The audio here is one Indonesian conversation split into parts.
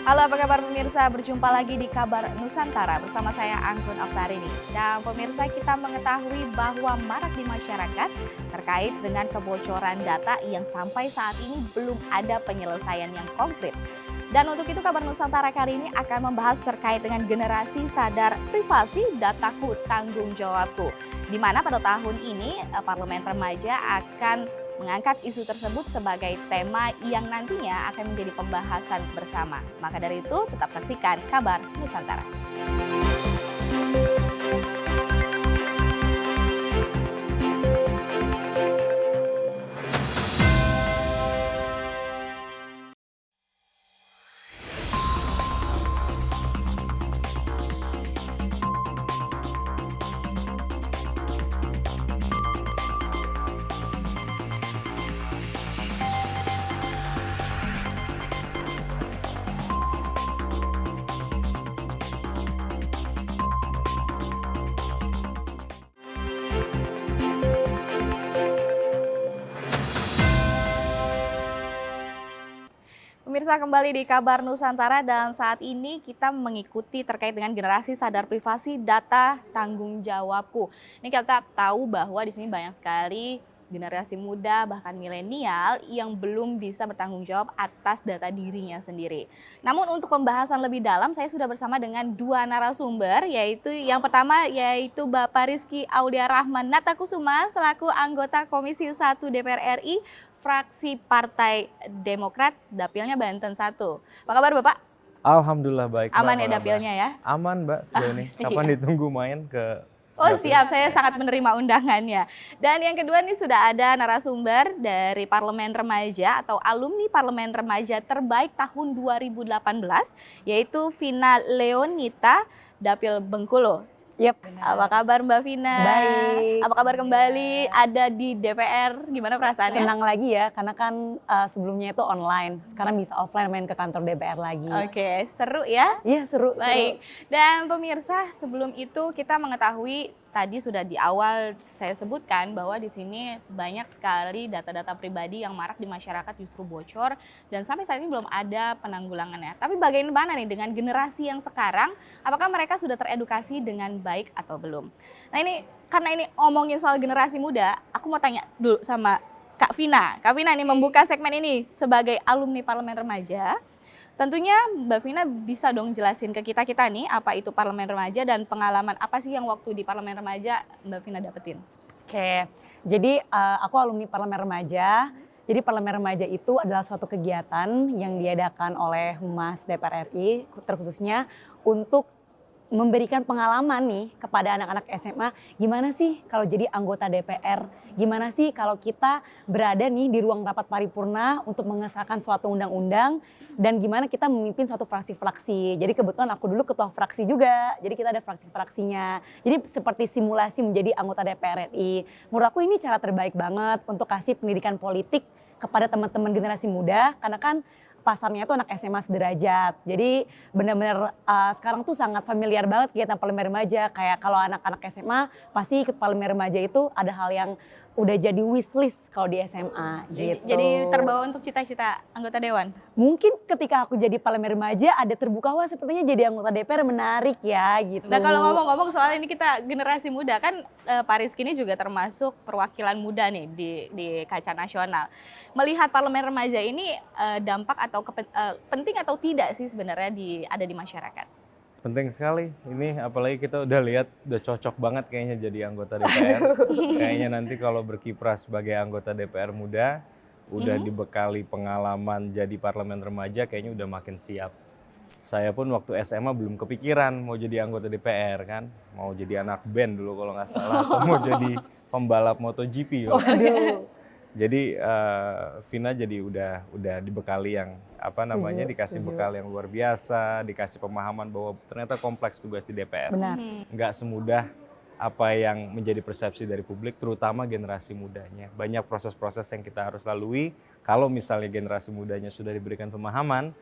Halo, apa kabar pemirsa? Berjumpa lagi di Kabar Nusantara bersama saya Anggun Oktarini. Dan pemirsa, kita mengetahui bahwa marak di masyarakat terkait dengan kebocoran data yang sampai saat ini belum ada penyelesaian yang konkret. Dan untuk itu Kabar Nusantara kali ini akan membahas terkait dengan generasi sadar privasi dataku tanggung jawabku. Di mana pada tahun ini Parlemen Remaja akan mengangkat isu tersebut sebagai tema yang nantinya akan menjadi pembahasan bersama. Maka dari itu tetap saksikan Kabar Nusantara. Pemirsa, kembali di Kabar Nusantara dan saat ini kita mengikuti terkait dengan generasi sadar privasi data tanggung jawabku. Ini kita tahu bahwa di sini banyak sekali generasi muda bahkan milenial yang belum bisa bertanggung jawab atas data dirinya sendiri. Namun untuk pembahasan lebih dalam saya sudah bersama dengan dua narasumber, yaitu yang pertama yaitu Bapak Rizky Aulia Rahman Natakusuma selaku anggota Komisi 1 DPR RI fraksi Partai Demokrat, dapilnya Banten 1. Apa kabar Bapak? Alhamdulillah baik. Aman ya dapilnya ya? Aman Mbak sejauh ini. Kapan ditunggu main ke Oh siap, saya sangat menerima undangannya. Dan yang kedua nih sudah ada narasumber dari Parlemen Remaja atau alumni Parlemen Remaja terbaik tahun 2018, yaitu Vina Leonita, Dapil Bengkulu. Yap. Apa kabar Mbak Vina? Baik. Apa kabar kembali ada di DPR? Gimana perasaannya? Senang lagi ya, karena kan sebelumnya itu online. Sekarang bisa offline main ke kantor DPR lagi. Oke, seru ya? Iya seru. Baik, dan pemirsa sebelum itu kita mengetahui tadi sudah di awal saya sebutkan bahwa di sini banyak sekali data-data pribadi yang marak di masyarakat justru bocor dan sampai saat ini belum ada penanggulangannya. Tapi bagaimana nih dengan generasi yang sekarang, apakah mereka sudah teredukasi dengan baik atau belum? Nah ini, karena ini ngomongin soal generasi muda, aku mau tanya dulu sama Kak Vina. Kak Vina ini membuka segmen ini sebagai alumni Parlemen Remaja. Tentunya Mbak Vina bisa dong jelasin ke kita nih apa itu Parlemen Remaja dan pengalaman apa sih yang waktu di Parlemen Remaja Mbak Vina dapetin? Oke, jadi aku alumni Parlemen Remaja. Jadi Parlemen Remaja itu adalah suatu kegiatan yang diadakan oleh Humas DPR RI terkhususnya untuk memberikan pengalaman nih kepada anak-anak SMA, gimana sih kalau jadi anggota DPR, gimana sih kalau kita berada nih di ruang rapat paripurna untuk mengesahkan suatu undang-undang, dan gimana kita memimpin suatu fraksi-fraksi. Jadi kebetulan aku dulu ketua fraksi juga, jadi kita ada fraksi-fraksinya. Jadi seperti simulasi menjadi anggota DPR RI. Menurut aku ini cara terbaik banget untuk kasih pendidikan politik kepada teman-teman generasi muda, karena kan pasarnya itu anak SMA sederajat. Jadi benar-benar sekarang tuh sangat familiar banget kegiatan Parlemen Remaja. Kayak kalau anak-anak SMA pasti ikut Parlemen Remaja itu ada hal yang udah jadi wishlist kalau di SMA gitu. Jadi terbawa untuk cita-cita anggota dewan? Mungkin ketika aku jadi Parlemen Remaja ada terbuka, wah sepertinya jadi anggota DPR menarik ya gitu. Nah kalau ngomong-ngomong soal ini kita generasi muda kan Pak Rizky ini juga termasuk perwakilan muda nih di kaca nasional. Melihat Parlemen Remaja ini dampak atau penting atau tidak sih sebenarnya ada di masyarakat? penting sekali. Ini apalagi kita udah lihat udah cocok banget kayaknya jadi anggota DPR. Kayaknya nanti kalau berkiprah sebagai anggota DPR muda, udah dibekali pengalaman jadi Parlemen Remaja kayaknya udah makin siap. Saya pun waktu SMA belum kepikiran mau jadi anggota DPR kan, mau jadi anak band dulu kalau nggak salah, atau mau jadi pembalap MotoGP. Jadi Vina jadi udah dibekali yang dikasih bekal yang luar biasa, dikasih pemahaman bahwa ternyata kompleks tugas di DPR. Benar. Nggak semudah apa yang menjadi persepsi dari publik, terutama generasi mudanya. Banyak proses-proses yang kita harus lalui. Kalau misalnya generasi mudanya sudah diberikan pemahaman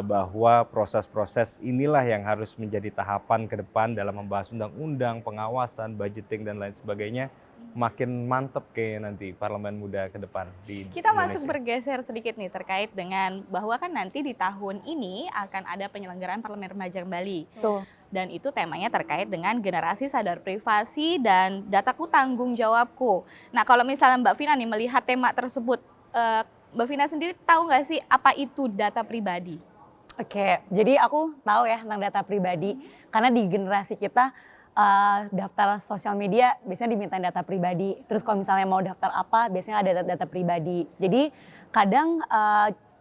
bahwa proses-proses inilah yang harus menjadi tahapan ke depan dalam membahas undang-undang, pengawasan, budgeting dan lain sebagainya, makin mantep kayaknya nanti parlemen muda ke depan di Kita Indonesia. masuk bergeser sedikit nih terkait dengan bahwa kan nanti di tahun ini akan ada penyelenggaraan parlemen remaja kembali. Tuh. Dan itu temanya terkait dengan generasi sadar privasi dan dataku tanggung jawabku. Nah kalau misalnya Mbak Vina nih melihat tema tersebut, Mbak Vina sendiri tahu nggak sih apa itu data pribadi? Oke, jadi aku tahu ya tentang data pribadi karena di generasi kita daftar sosial media biasanya dimintain data pribadi. Terus kalau misalnya mau daftar apa biasanya ada data pribadi. Jadi kadang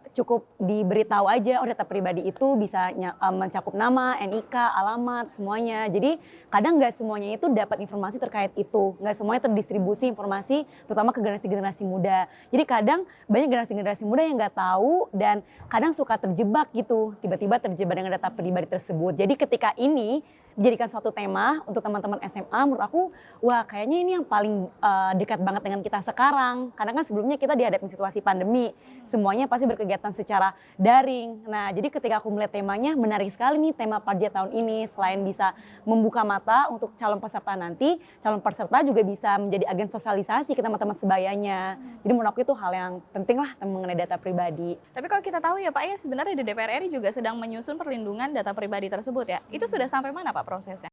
cukup diberitahu aja, oh data pribadi itu bisa mencakup nama, NIK, alamat, semuanya. Jadi kadang nggak semuanya itu dapat informasi terkait itu, nggak semuanya terdistribusi informasi, terutama ke generasi-generasi muda. Jadi kadang banyak generasi-generasi muda yang nggak tahu dan kadang suka terjebak gitu, tiba-tiba terjebak dengan data pribadi tersebut. Jadi ketika ini dijadikan suatu tema untuk teman-teman SMA, menurut aku, wah kayaknya ini yang paling dekat banget dengan kita sekarang. Karena kan sebelumnya kita dihadapin situasi pandemi, semuanya pasti berkegiatan secara daring. Nah, jadi ketika aku melihat temanya, menarik sekali nih tema Parja tahun ini. Selain bisa membuka mata untuk calon peserta nanti, calon peserta juga bisa menjadi agen sosialisasi ke teman-teman sebayanya. Jadi menurut aku itu hal yang penting lah mengenai data pribadi. Tapi kalau kita tahu ya Pak ya sebenarnya di DPR RI juga sedang menyusun perlindungan data pribadi tersebut ya. Itu sudah sampai mana Pak prosesnya?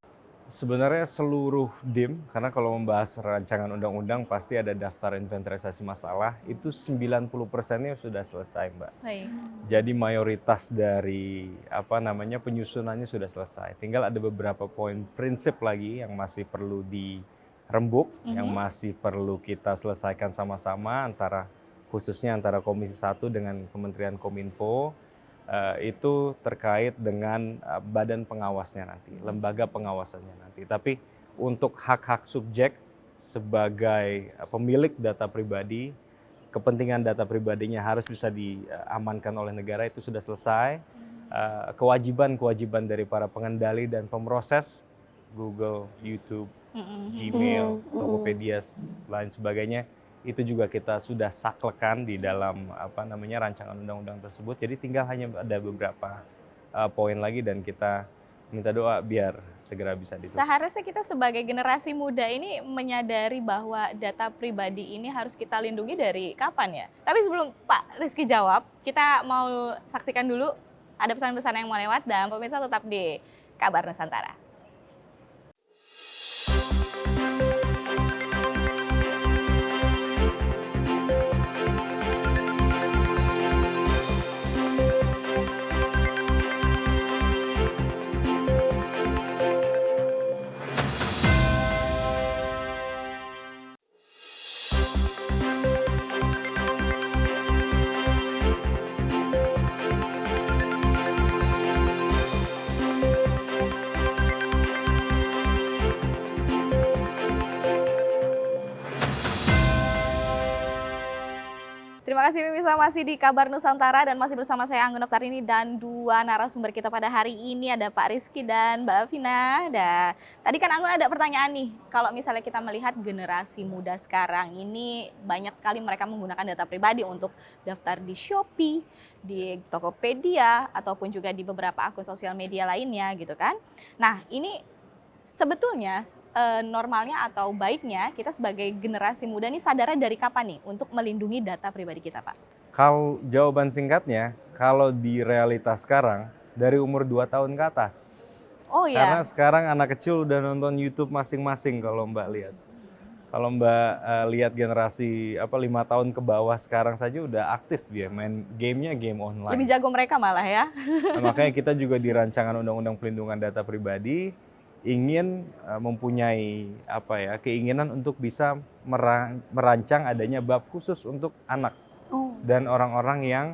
Sebenarnya seluruh DIM, karena kalau membahas rancangan undang-undang pasti ada daftar inventarisasi masalah, itu 90%-nya sudah selesai Mbak. Baik. Jadi mayoritas dari penyusunannya sudah selesai. Tinggal ada beberapa poin prinsip lagi yang masih perlu dirembuk, yang masih perlu kita selesaikan sama-sama khususnya antara Komisi 1 dengan Kementerian Kominfo. Itu terkait dengan badan pengawasnya nanti, lembaga pengawasannya nanti. Tapi untuk hak-hak subjek sebagai pemilik data pribadi, kepentingan data pribadinya harus bisa diamankan oleh negara itu sudah selesai. Kewajiban-kewajiban dari para pengendali dan pemroses, Google, YouTube, Gmail, Tokopedia, lain sebagainya, itu juga kita sudah saklekan di dalam rancangan undang-undang tersebut. Jadi tinggal hanya ada beberapa poin lagi dan kita minta doa biar segera bisa ditutup. Seharusnya kita sebagai generasi muda ini menyadari bahwa data pribadi ini harus kita lindungi dari kapan ya? Tapi sebelum Pak Rizky jawab, kita mau saksikan dulu ada pesan-pesan yang mau lewat dan pemirsa tetap di Kabar Nusantara. Terima kasih pemirsa masih di Kabar Nusantara dan masih bersama saya Anggun Oktarini dan dua narasumber kita pada hari ini ada Pak Rizky dan Mbak Vina. Dan tadi kan Anggun ada pertanyaan nih, kalau misalnya kita melihat generasi muda sekarang ini banyak sekali mereka menggunakan data pribadi untuk daftar di Shopee, di Tokopedia ataupun juga di beberapa akun sosial media lainnya gitu kan. Nah ini sebetulnya normalnya atau baiknya kita sebagai generasi muda ini sadarnya dari kapan nih untuk melindungi data pribadi kita Pak? Kalau jawaban singkatnya, kalau di realitas sekarang dari umur 2 tahun ke atas. Oh ya. Karena sekarang anak kecil udah nonton YouTube masing-masing kalau Mbak lihat. Kalau Mbak lihat generasi 5 tahun ke bawah sekarang saja udah aktif dia main gamenya game online. Lebih jago mereka malah ya. Nah, makanya kita juga di rancangan undang-undang pelindungan data pribadi ingin mempunyai keinginan untuk bisa merancang adanya bab khusus untuk anak dan orang-orang yang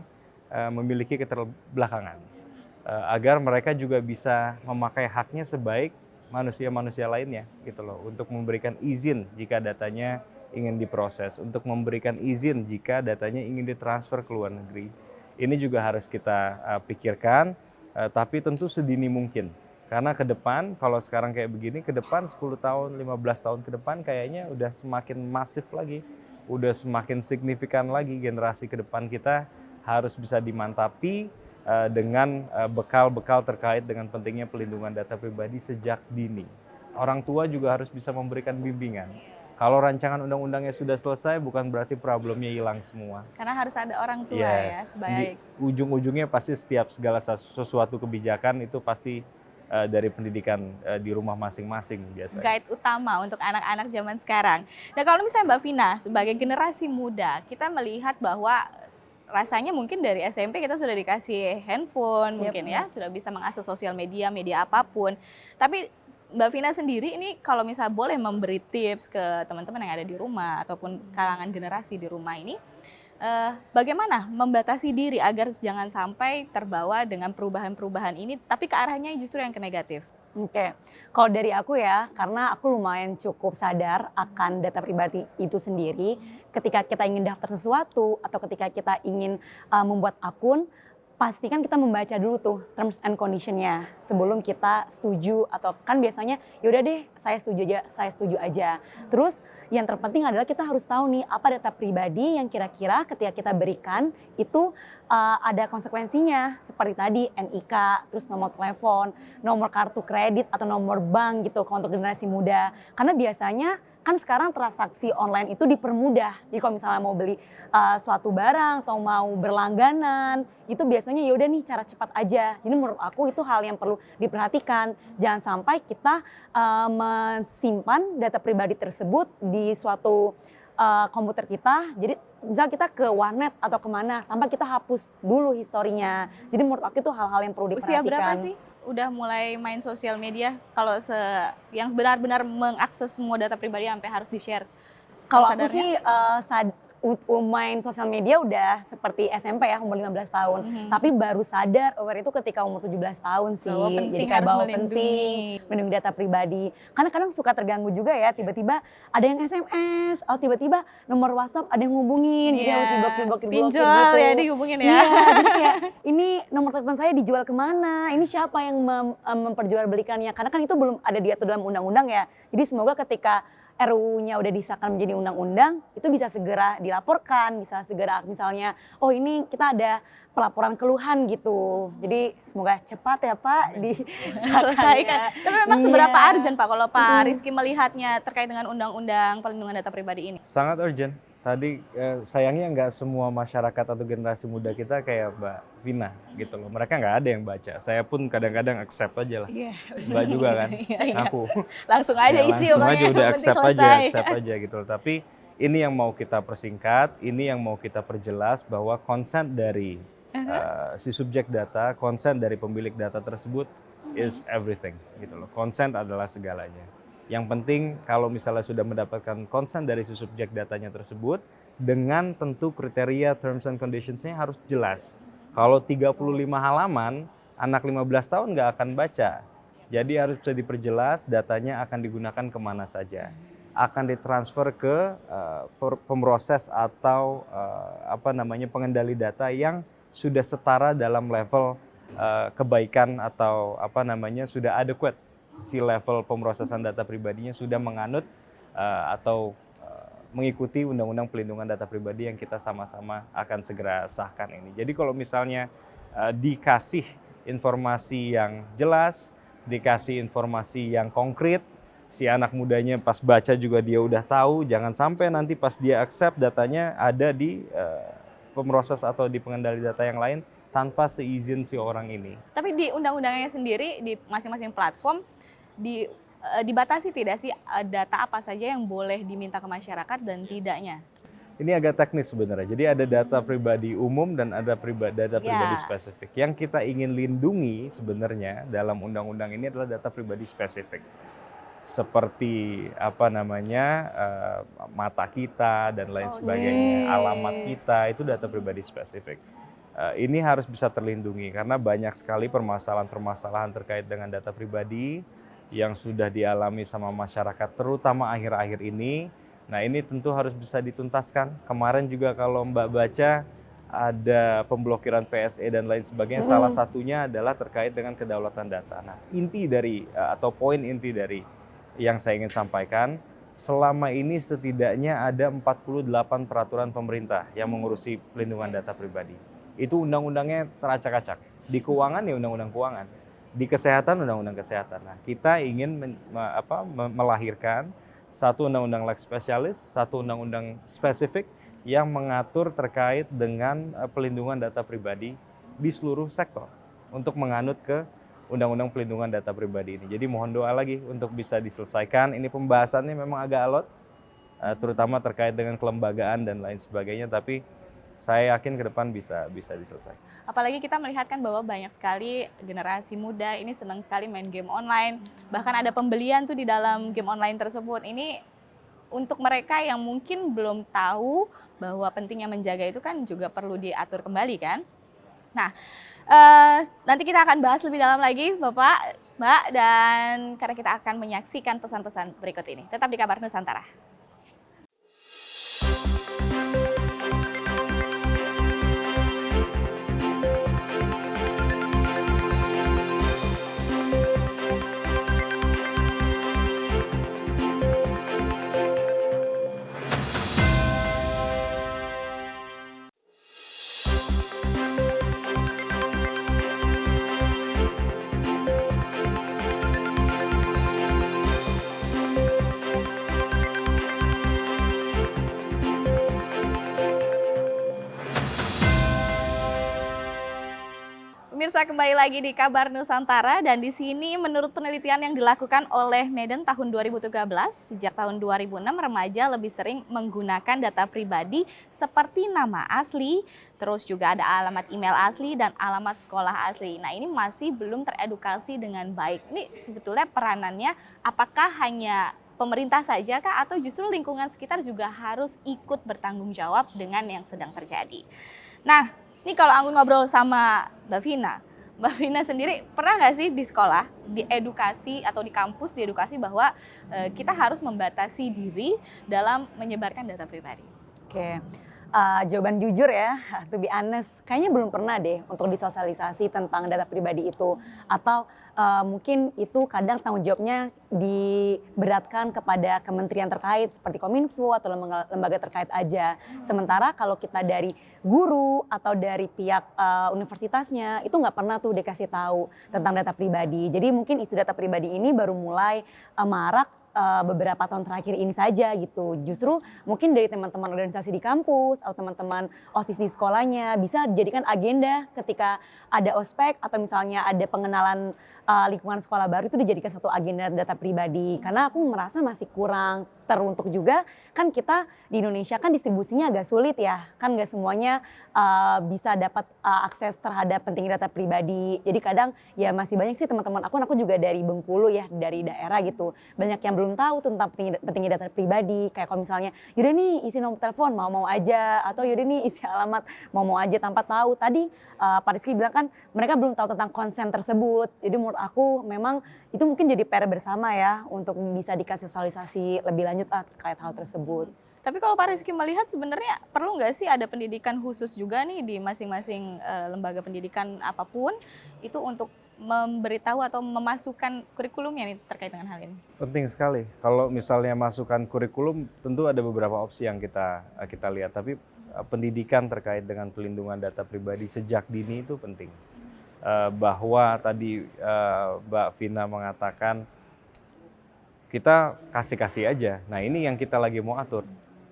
memiliki keterbelakangan agar mereka juga bisa memakai haknya sebaik manusia-manusia lainnya gitu loh, untuk memberikan izin jika datanya ingin diproses, untuk memberikan izin jika datanya ingin ditransfer ke luar negeri. Ini juga harus kita pikirkan, tapi tentu sedini mungkin. Karena ke depan, kalau sekarang kayak begini, ke depan 10 tahun, 15 tahun ke depan kayaknya udah semakin masif lagi, udah semakin signifikan lagi generasi ke depan kita harus bisa dimantapi dengan bekal-bekal terkait dengan pentingnya pelindungan data pribadi sejak dini. Orang tua juga harus bisa memberikan bimbingan. Kalau rancangan undang-undangnya sudah selesai, bukan berarti problemnya hilang semua. Karena harus ada orang tua ya, Yes, sebaik. ujung-ujungnya pasti setiap segala sesuatu kebijakan itu pasti dari pendidikan di rumah masing-masing biasanya. Guide utama untuk anak-anak zaman sekarang. Nah kalau misalnya Mbak Vina sebagai generasi muda, kita melihat bahwa rasanya mungkin dari SMP kita sudah dikasih handphone, mungkin ya, sudah bisa mengakses sosial media, media apapun. Tapi Mbak Vina sendiri ini kalau misalnya boleh memberi tips ke teman-teman yang ada di rumah ataupun kalangan generasi di rumah ini, bagaimana membatasi diri agar jangan sampai terbawa dengan perubahan-perubahan ini, tapi ke arahnya justru yang ke negatif? Oke, kalau dari aku ya, karena aku lumayan cukup sadar akan data pribadi itu sendiri. Ketika kita ingin daftar sesuatu atau ketika kita ingin membuat akun, pastikan kita membaca dulu tuh terms and condition-nya sebelum kita setuju, atau kan biasanya yaudah deh saya setuju aja. Terus yang terpenting adalah kita harus tahu nih apa data pribadi yang kira-kira ketika kita berikan itu ada konsekuensinya, seperti tadi NIK, terus nomor telepon, nomor kartu kredit atau nomor bank gitu untuk generasi muda. Karena biasanya kan sekarang transaksi online itu dipermudah. Jadi kalau misalnya mau beli suatu barang atau mau berlangganan, itu biasanya yaudah nih cara cepat aja. Jadi menurut aku itu hal yang perlu diperhatikan. Jangan sampai kita menyimpan data pribadi tersebut di suatu komputer kita. Jadi misal kita ke warnet atau kemana, tanpa kita hapus dulu historinya. Jadi menurut aku itu hal-hal yang perlu diperhatikan. Usia berapa sih udah mulai main sosial media? Kalau yang benar-benar mengakses semua data pribadi sampai harus di-share? Kalau aku sih main sosial media udah seperti SMP ya, umur 15 tahun. Tapi baru sadar aware itu ketika umur 17 tahun sih. Jadi kayak bawa penting, melindungi data pribadi. Karena kadang suka terganggu juga ya, tiba-tiba ada yang SMS, atau tiba-tiba nomor WhatsApp ada yang ngubungin. Jadi harus diblokir pinjol gitu. ya dihubungin ya. Iya, jadi kayak ini nomor telepon saya dijual kemana? Ini siapa yang memperjualbelikannya? Karena kan itu belum ada diatur dalam undang-undang ya. Jadi semoga ketika RUU-nya udah disahkan menjadi undang-undang, itu bisa segera dilaporkan, bisa segera misalnya, oh ini kita ada pelaporan keluhan gitu. Jadi semoga cepat ya Pak disahkan. Tapi memang seberapa urgent Pak kalau Pak Rizky melihatnya terkait dengan undang-undang perlindungan data pribadi ini? Sangat urgent. Tadi sayangnya nggak semua masyarakat atau generasi muda kita kayak Mbak Vina gitu loh. Mereka nggak ada yang baca. Saya pun kadang-kadang accept aja lah. Mbak juga kan, aku. Langsung aja isi langsung aja udah accept aja gitu loh. Tapi ini yang mau kita persingkat, ini yang mau kita perjelas bahwa consent dari si subjek data, consent dari pemilik data tersebut is everything gitu loh. Consent adalah segalanya. Yang penting kalau misalnya sudah mendapatkan consent dari si subjek datanya tersebut, dengan tentu kriteria terms and conditions-nya harus jelas. Kalau 35 halaman, anak 15 tahun nggak akan baca. Jadi harus bisa diperjelas datanya akan digunakan kemana saja. Akan ditransfer ke pemroses atau pengendali data yang sudah setara dalam level kebaikan atau sudah adequate. Si level pemrosesan data pribadinya sudah menganut atau mengikuti Undang-Undang Pelindungan Data Pribadi yang kita sama-sama akan segera sahkan ini. Jadi kalau misalnya dikasih informasi yang jelas, dikasih informasi yang konkret, si anak mudanya pas baca juga dia udah tahu, jangan sampai nanti pas dia accept datanya ada di pemroses atau di pengendali data yang lain tanpa seizin si orang ini. Tapi di undang-undangnya sendiri di masing-masing platform dibatasi tidak sih data apa saja yang boleh diminta ke masyarakat dan tidaknya? Ini agak teknis sebenarnya. Jadi ada data pribadi umum dan ada data pribadi spesifik. Yang kita ingin lindungi sebenarnya dalam undang-undang ini adalah data pribadi spesifik. Seperti mata kita dan lain sebagainya, alamat kita itu data pribadi spesifik. Ini harus bisa terlindungi karena banyak sekali permasalahan-permasalahan terkait dengan data pribadi yang sudah dialami sama masyarakat terutama akhir-akhir ini. Nah ini tentu harus bisa dituntaskan. Kemarin juga kalau Mbak baca ada pemblokiran PSE dan lain sebagainya, salah satunya adalah terkait dengan kedaulatan data. Nah poin inti dari yang saya ingin sampaikan, selama ini setidaknya ada 48 peraturan pemerintah yang mengurusi pelindungan data pribadi. Itu undang-undangnya teracak-acak. Di keuangan ya undang-undang keuangan. Di kesehatan undang-undang kesehatan. Nah, kita ingin melahirkan satu undang-undang lex specialis, satu undang-undang spesifik yang mengatur terkait dengan pelindungan data pribadi di seluruh sektor untuk menganut ke undang-undang pelindungan data pribadi ini. Jadi mohon doa lagi untuk bisa diselesaikan. Ini pembahasannya memang agak alot, terutama terkait dengan kelembagaan dan lain sebagainya, tapi saya yakin ke depan bisa diselesaikan. Apalagi kita melihat kan bahwa banyak sekali generasi muda ini senang sekali main game online. Bahkan ada pembelian tuh di dalam game online tersebut. Ini untuk mereka yang mungkin belum tahu bahwa pentingnya menjaga itu kan juga perlu diatur kembali kan. Nah, nanti kita akan bahas lebih dalam lagi Bapak, Mbak, dan karena kita akan menyaksikan pesan-pesan berikut ini. Tetap di Kabar Nusantara. Pemirsa, kembali lagi di Kabar Nusantara, dan di sini menurut penelitian yang dilakukan oleh Medan tahun 2013, sejak tahun 2006 remaja lebih sering menggunakan data pribadi seperti nama asli, terus juga ada alamat email asli dan alamat sekolah asli. Nah, ini masih belum teredukasi dengan baik. Ini sebetulnya peranannya apakah hanya pemerintah saja kah, atau justru lingkungan sekitar juga harus ikut bertanggung jawab dengan yang sedang terjadi? Nah, ini kalau aku ngobrol sama Mbak Vina sendiri pernah nggak sih di sekolah, di edukasi atau di kampus diedukasi bahwa kita harus membatasi diri dalam menyebarkan data pribadi? Oke, jawaban jujur ya, to be honest, kayaknya belum pernah deh untuk disosialisasi tentang data pribadi itu. Atau mungkin itu kadang tanggung jawabnya diberatkan kepada kementerian terkait seperti Kominfo atau lembaga terkait aja. Sementara kalau kita dari guru atau dari pihak universitasnya itu nggak pernah tuh dikasih tahu tentang data pribadi. Jadi mungkin isu data pribadi ini baru mulai marak beberapa tahun terakhir ini saja gitu. Justru mungkin dari teman-teman organisasi di kampus atau teman-teman OSIS di sekolahnya bisa dijadikan agenda ketika ada ospek atau misalnya ada pengenalan lingkungan sekolah baru, itu dijadikan satu agenda data pribadi. Karena aku merasa masih kurang teruntuk juga, kan kita di Indonesia kan distribusinya agak sulit ya, kan nggak semuanya bisa dapat akses terhadap pentingnya data pribadi. Jadi kadang ya masih banyak sih teman-teman aku juga dari Bengkulu ya, dari daerah gitu, banyak yang belum tahu tentang pentingnya data pribadi. Kayak kalau misalnya yaudah nih isi nomor telepon mau aja, atau yaudah nih isi alamat mau aja tanpa tahu. Tadi Pak Rizky bilang kan mereka belum tahu tentang konsen tersebut. Jadi menurut aku memang itu mungkin jadi PR bersama ya untuk bisa dikasih sosialisasi lebih lanjut terkait hal tersebut. Tapi kalau Pak Rizky melihat sebenarnya perlu nggak sih ada pendidikan khusus juga nih di masing-masing lembaga pendidikan apapun itu untuk memberitahu atau memasukkan kurikulumnya nih terkait dengan hal ini? Penting sekali. Kalau misalnya masukkan kurikulum, tentu ada beberapa opsi yang kita lihat. Tapi pendidikan terkait dengan pelindungan data pribadi sejak dini itu penting. Bahwa tadi Mbak Vina mengatakan kita kasih aja. Nah, ini yang kita lagi mau atur.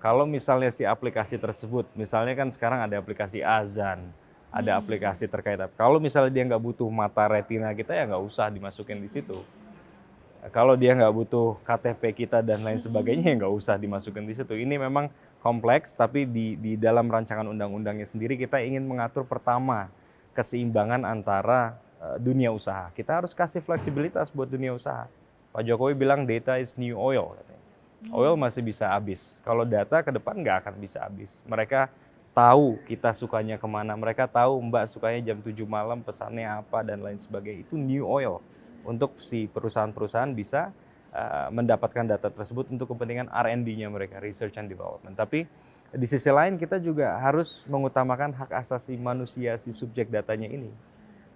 Kalau misalnya si aplikasi tersebut, misalnya kan sekarang ada aplikasi azan, ada aplikasi terkait apa. Kalau misalnya dia nggak butuh mata retina kita, ya nggak usah dimasukin di situ. Kalau dia nggak butuh KTP kita dan lain sebagainya, ya nggak usah dimasukin di situ. Ini memang kompleks, tapi di dalam rancangan undang-undangnya sendiri kita ingin mengatur pertama keseimbangan antara dunia usaha. Kita harus kasih fleksibilitas buat dunia usaha. Pak Jokowi bilang data is new oil, katanya. Oil masih bisa habis. Kalau data ke depan nggak akan bisa habis. Mereka tahu kita sukanya kemana. Mereka tahu Mbak sukanya jam 7 malam, pesannya apa, dan lain sebagainya. Itu new oil. Untuk si perusahaan-perusahaan bisa mendapatkan data tersebut untuk kepentingan R&D-nya mereka, research and development. Tapi di sisi lain kita juga harus mengutamakan hak asasi manusia si subjek datanya ini.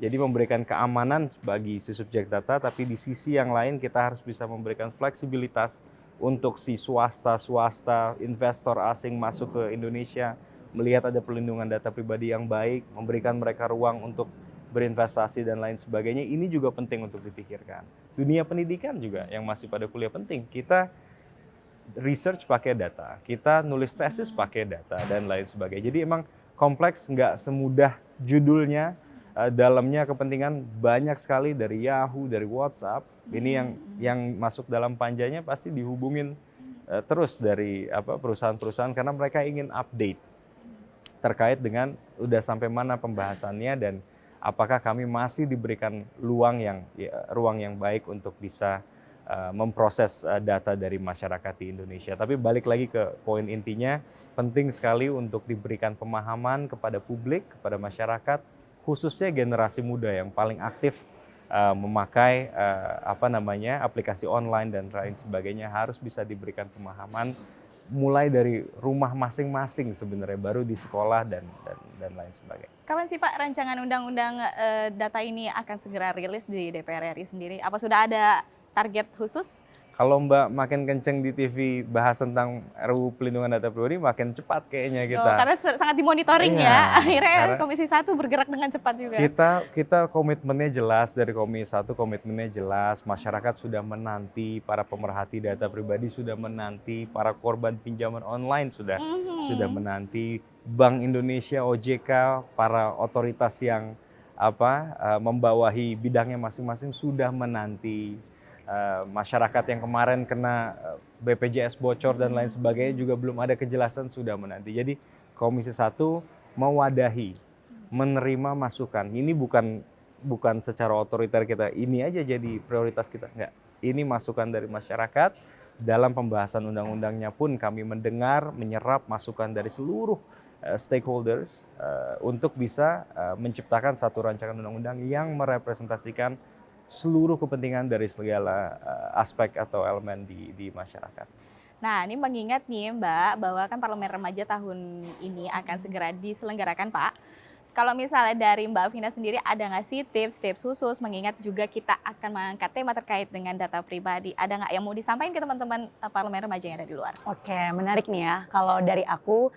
Jadi memberikan keamanan bagi si subjek data, tapi di sisi yang lain kita harus bisa memberikan fleksibilitas untuk si swasta, investor asing masuk ke Indonesia, melihat ada pelindungan data pribadi yang baik, memberikan mereka ruang untuk berinvestasi dan lain sebagainya. Ini juga penting untuk dipikirkan. Dunia pendidikan juga yang masih pada kuliah penting. Kita research pakai data, kita nulis tesis pakai data dan lain sebagainya. Jadi emang kompleks, nggak semudah judulnya. Dalamnya kepentingan banyak sekali dari Yahoo, dari WhatsApp. Ini yang masuk dalam panjanya pasti dihubungin terus dari perusahaan-perusahaan karena mereka ingin update terkait dengan udah sampai mana pembahasannya dan apakah kami masih diberikan ruang yang baik untuk bisa memproses data dari masyarakat di Indonesia. Tapi balik lagi ke poin intinya, penting sekali untuk diberikan pemahaman kepada publik, kepada masyarakat, khususnya generasi muda yang paling aktif memakai aplikasi online dan lain sebagainya, harus bisa diberikan pemahaman mulai dari rumah masing-masing sebenarnya, baru di sekolah dan lain sebagainya. Kapan sih Pak rancangan undang-undang data ini akan segera rilis di DPR RI sendiri? Apa sudah ada target khusus? Kalau Mbak makin kenceng di TV bahas tentang RUU Pelindungan Data Pribadi, makin cepat kayaknya kita. Karena sangat dimonitoring Iya, ya. Akhirnya karena Komisi 1 bergerak dengan cepat juga. Kita komitmennya jelas, dari Komisi 1 komitmennya jelas, masyarakat sudah menanti, para pemerhati data pribadi sudah menanti, para korban pinjaman online sudah menanti, Bank Indonesia, OJK, para otoritas yang membawahi bidangnya masing-masing sudah menanti. Masyarakat yang kemarin kena BPJS bocor dan lain sebagainya juga belum ada kejelasan, sudah menanti. Jadi Komisi 1 mewadahi, menerima masukan. Ini bukan secara otoriter kita, ini aja jadi prioritas kita, enggak. Ini masukan dari masyarakat. Dalam pembahasan undang-undangnya pun kami mendengar, menyerap masukan dari seluruh stakeholders untuk bisa menciptakan satu rancangan undang-undang yang merepresentasikan seluruh kepentingan dari segala aspek atau elemen di masyarakat. Nah, ini mengingat nih Mbak, bahwa kan Parlemen Remaja tahun ini akan segera diselenggarakan Pak. Kalau misalnya dari Mbak Vina sendiri, ada nggak sih tips-tips khusus, mengingat juga kita akan mengangkat tema terkait dengan data pribadi. Ada nggak yang mau disampaikan ke teman-teman Parlemen Remaja yang ada di luar? Oke, menarik nih ya. Kalau dari aku,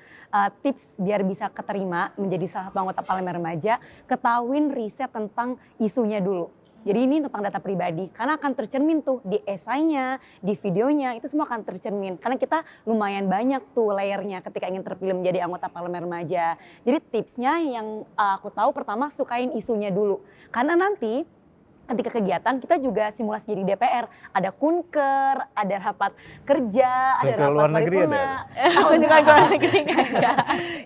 tips biar bisa keterima menjadi salah satu anggota Parlemen Remaja, ketahuin riset tentang isunya dulu. Jadi ini tentang data pribadi, karena akan tercermin tuh di esainya, di videonya, itu semua akan tercermin. Karena kita lumayan banyak tuh layernya ketika ingin terpilih menjadi anggota Parlemen Remaja. Jadi tipsnya yang aku tahu, pertama sukain isunya dulu. Karena nanti ketika kegiatan kita juga simulasi jadi DPR, ada kunker, ada rapat kerja, ada rapat luar negeri paripurna. Aku juga keluar negeri enggak.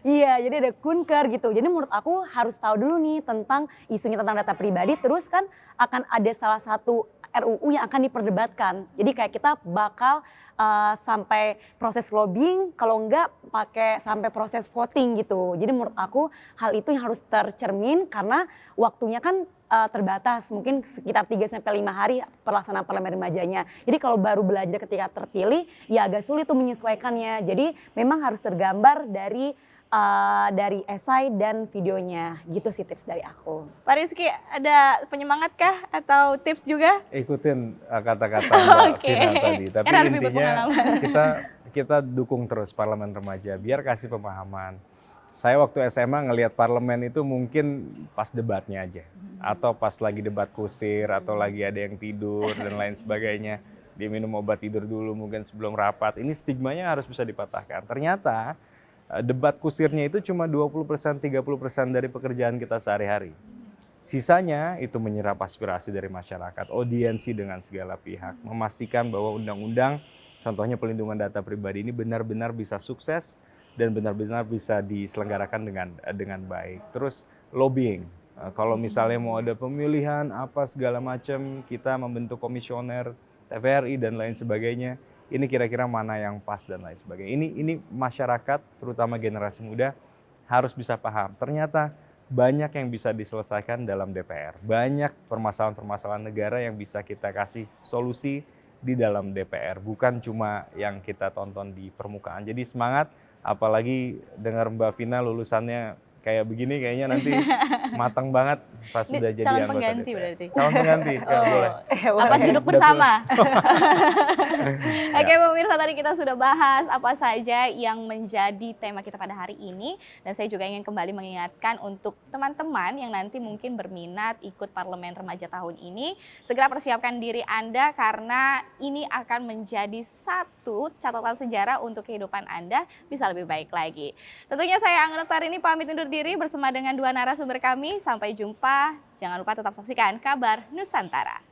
Iya, jadi ada kunker gitu. Jadi menurut aku harus tahu dulu nih tentang isunya tentang data pribadi, terus kan akan ada salah satu RUU yang akan diperdebatkan. Jadi kayak kita bakal sampai proses lobbying, kalau enggak pakai sampai proses voting gitu. Jadi menurut aku hal itu yang harus tercermin karena waktunya kan terbatas, mungkin sekitar 3-5 hari pelaksanaan Parlemen Remajanya. Jadi kalau baru belajar ketika terpilih, ya agak sulit tuh menyesuaikannya. Jadi memang harus tergambar dari esai dan videonya. Gitu sih tips dari aku. Pak Rizky, ada penyemangat kah atau tips juga? Ikutin kata-kata Mbak Oke. Vina tadi. Tapi Karena lebih intinya berpengalaman. kita dukung terus Parlemen Remaja, biar kasih pemahaman. Saya waktu SMA ngelihat parlemen itu mungkin pas debatnya aja. Atau pas lagi debat kusir, atau lagi ada yang tidur dan lain sebagainya. Dia minum obat tidur dulu mungkin sebelum rapat. Ini stigmanya harus bisa dipatahkan. Ternyata debat kusirnya itu cuma 20%, 30% dari pekerjaan kita sehari-hari. Sisanya itu menyerap aspirasi dari masyarakat, audiensi dengan segala pihak. Memastikan bahwa undang-undang, contohnya pelindungan data pribadi ini benar-benar bisa sukses dan benar-benar bisa diselenggarakan dengan baik. Terus lobbying, kalau misalnya mau ada pemilihan apa segala macam, kita membentuk komisioner TVRI dan lain sebagainya. Ini kira-kira mana yang pas dan lain sebagainya. Ini masyarakat, terutama generasi muda, harus bisa paham. Ternyata banyak yang bisa diselesaikan dalam DPR. Banyak permasalahan-permasalahan negara yang bisa kita kasih solusi di dalam DPR. Bukan cuma yang kita tonton di permukaan. Jadi semangat. Apalagi dengar Mbak Vina lulusannya kayak begini kayaknya nanti matang banget pas Ini sudah jadi calon anggota pengganti DPR. berarti? Calon pengganti, ya boleh. Apa duduk bersama? Ya. Oke pemirsa, tadi kita sudah bahas apa saja yang menjadi tema kita pada hari ini. Dan saya juga ingin kembali mengingatkan untuk teman-teman yang nanti mungkin berminat ikut Parlemen Remaja tahun ini, segera persiapkan diri Anda karena ini akan menjadi satu catatan sejarah untuk kehidupan Anda bisa lebih baik lagi. Tentunya saya Anggun Oktarini pamit undur diri bersama dengan dua narasumber kami. Sampai jumpa. Jangan lupa tetap saksikan Kabar Nusantara.